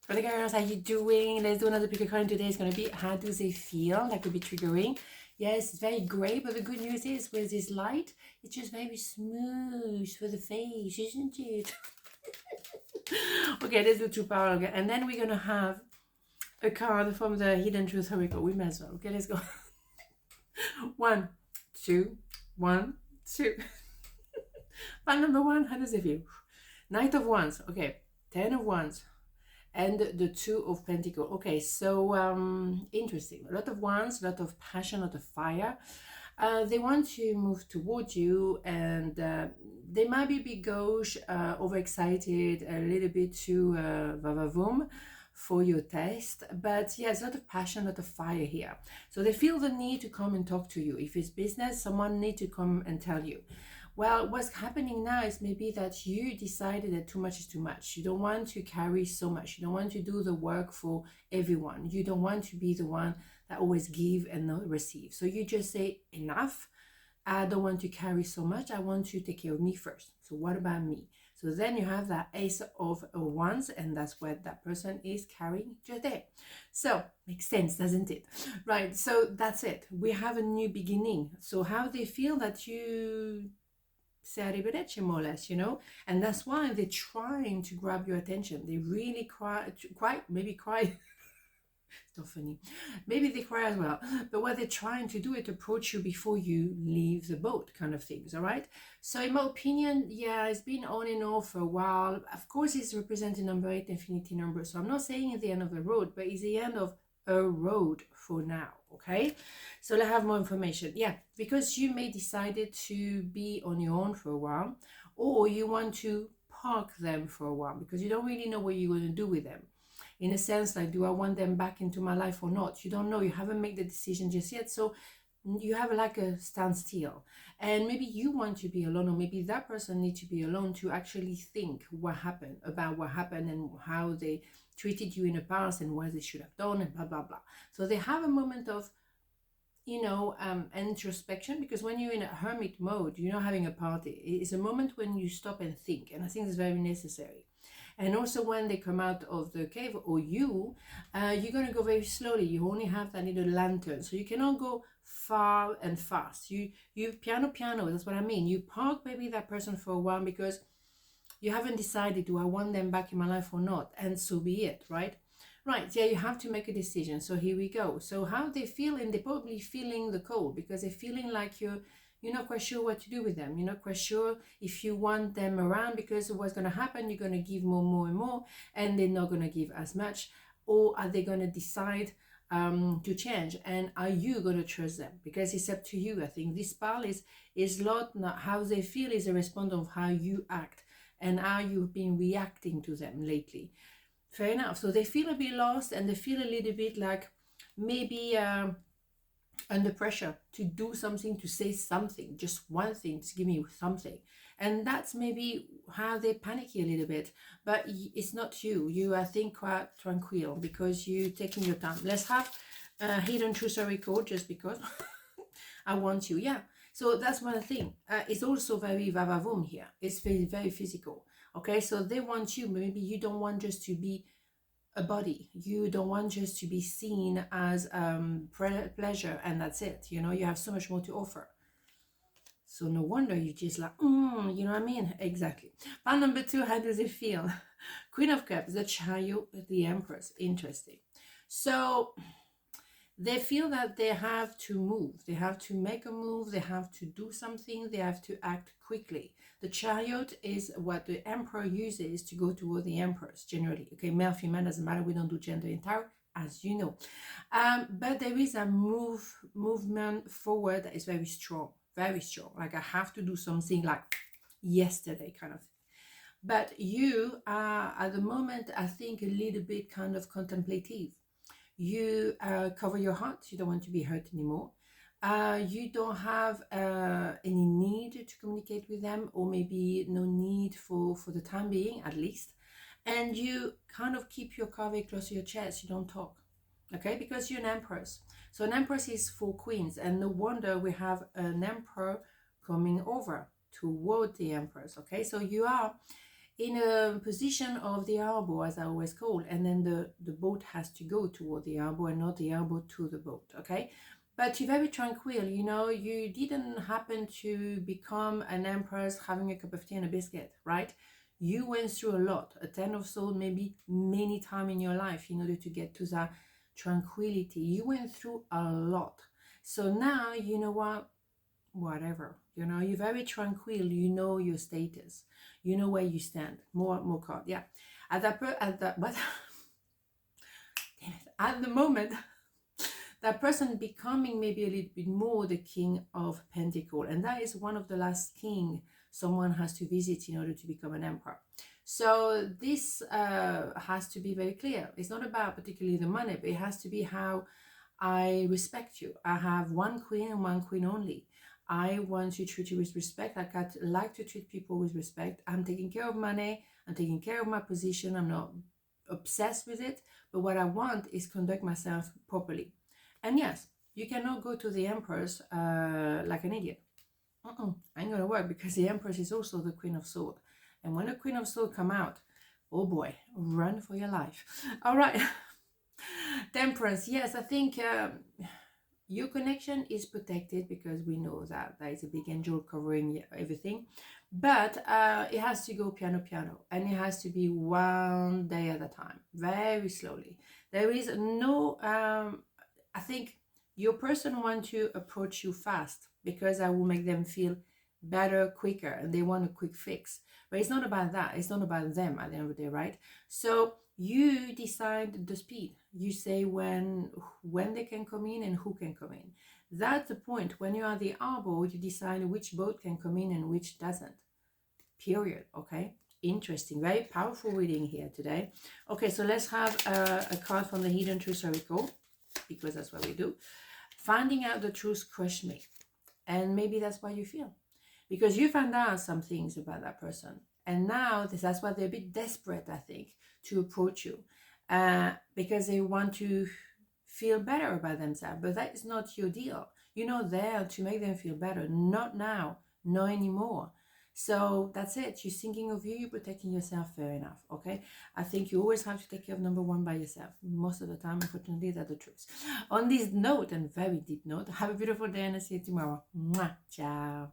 But girls, how you doing? Let's do another pick a card. Today is going to be, how do they feel? That could be triggering. Yes, it's very grey, but the good news is with this light, it's just very smooth for the face, isn't it? Okay, let's do 2 power. Okay, and then we're going to have a card from the Hidden Truth Oracle. We may as well. Okay, let's go. 1, 2, 1, 2. File number 1, how does it feel? Knight of Wands. Okay, 10 of Wands. And the 2 of Pentacles. Okay, so interesting. A lot of wands, a lot of passion, a lot of fire. They want to move towards you, and they might be a bit gauche, overexcited, a little bit too vavavoom for your taste. But yes, a lot of passion, a lot of fire here. So they feel the need to come and talk to you. If it's business, someone needs to come and tell you. Well, what's happening now is maybe that you decided that too much is too much. You don't want to carry so much. You don't want to do the work for everyone. You don't want to be the one that always give and not receive. So you just say, enough. I don't want to carry so much. I want to take care of me first. So what about me? So then you have that Ace of Wands, and that's what that person is carrying just there. So makes sense, doesn't it? Right, so that's it. We have a new beginning. So how they feel that you say arrivederci, more or less, you know, and that's why they're trying to grab your attention. They really cry. It's not funny. Maybe they cry as well. But what they're trying to do is approach you before you leave the boat, kind of things, all right? So in my opinion, yeah, it's been on and off for a while. Of course, it's representing number 8, infinity number. So I'm not saying it's the end of the road, but it's the end of a road for now, okay? So let's have more information. Yeah, because you may decided to be on your own for a while, or you want to park them for a while because you don't really know what you're going to do with them. In a sense, like, do I want them back into my life or not? You don't know. You haven't made the decision just yet. So you have like a standstill. And maybe you want to be alone, or maybe that person needs to be alone to actually think what happened, about what happened and how they treated you in the past and what they should have done and blah, blah, blah. So they have a moment of, you know, introspection, because when you're in a hermit mode, you're not having a party. It's a moment when you stop and think. And I think it's very necessary. And also when they come out of the cave, or you're going to go very slowly. You only have that little lantern. So you cannot go far and fast. You piano, that's what I mean. You park maybe that person for a while because you haven't decided, do I want them back in my life or not? And so be it, right? Right, yeah, you have to make a decision. So here we go. So how they feel, and they're probably feeling the cold because they're feeling like you're not quite sure what to do with them. You're not quite sure if you want them around, because what's going to happen, you're going to give more and more, and they're not going to give as much. Or are they going to decide to change? And are you going to trust them? Because it's up to you. I think this part is lot, not how they feel, is a response of how you act and how you've been reacting to them lately. Fair enough. So they feel a bit lost, and they feel a little bit like maybe under pressure to do something, to say something, just one thing, to give me something. And that's maybe how they panicky a little bit. But it's not you. You, I think, quite tranquil because you're taking your time. Let's have a Hidden Truth Oracle, just because I want you. Yeah. So that's one thing. It's also very vavavoom here. It's very, very physical. Okay, so they want you. Maybe you don't want just to be a body. You don't want just to be seen as pleasure and that's it. You know, you have so much more to offer. So no wonder you just like, you know what I mean? Exactly. Part number 2, how does it feel? Queen of Cups, the Child, the Empress. Interesting. So they feel that they have to move. They have to make a move. They have to do something. They have to act quickly. The Chariot is what the Emperor uses to go toward the Empress, generally. Okay, male, female, doesn't matter. We don't do gender in tarot, as you know. But there is a movement forward that is very strong. Very strong. Like, I have to do something like yesterday kind of thing. But you are, at the moment, I think, a little bit kind of contemplative. You cover your heart. You don't want to be hurt anymore. You don't have any need to communicate with them, or maybe no need for the time being, at least. And you kind of keep your card very close to your chest. You don't talk, okay? Because you're an Empress. So an Empress is 4 queens, and no wonder we have an Emperor coming over toward the Empress, okay? So you are in a position of the elbow, as I always call, and then the boat has to go toward the elbow and not the elbow to the boat, okay? But you're very tranquil, you know, you didn't happen to become an empress having a cup of tea and a biscuit, right? You went through a lot, a 10 of swords, maybe many times in your life in order to get to that tranquility. You went through a lot. So now, you know what? Whatever, you know, you're very tranquil, you know your status, you know where you stand. More card, yeah. At that what damn it, at the moment, that person becoming maybe a little bit more the king of pentacle, and that is one of the last king someone has to visit in order to become an emperor. So this has to be very clear. It's not about particularly the money, but it has to be how I respect you. I have one queen and one queen only. I want to treat you with respect. I like to treat people with respect. I'm taking care of money. I'm taking care of my position. I'm not obsessed with it. But what I want is conduct myself properly. And yes, you cannot go to the empress like an idiot. Ain't gonna work, because the empress is also the queen of swords. And when the queen of swords come out, oh boy, run for your life. All right. Temperance. Yes, I think your connection is protected, because we know that there is a big angel covering everything, but it has to go piano, and it has to be one day at a time, very slowly. There is no I think your person wants to approach you fast, because I will make them feel better quicker, and they want a quick fix. But it's not about that. It's not about them at the end of the day, right? So you decide the speed. You say when they can come in and who can come in. That's the point. When you are the elbow, you decide which boat can come in and which doesn't. Period. Okay. Interesting. Very powerful reading here today. Okay, so let's have a card from the Hidden Truth Oracle, because that's what we do. Finding out the truth crushed me. And maybe that's why you feel. Because you found out some things about that person. And now that's why they're a bit desperate, I think, to approach you. Because they want to feel better about themselves. But that is not your deal. You're not there to make them feel better. Not now. Not anymore. So that's it. You're thinking of you. You're protecting yourself. Fair enough. Okay. I think you always have to take care of number one by yourself. Most of the time, unfortunately, that's the truth. On this note, and very deep note, have a beautiful day, and I'll see you tomorrow. Mwah. Ciao.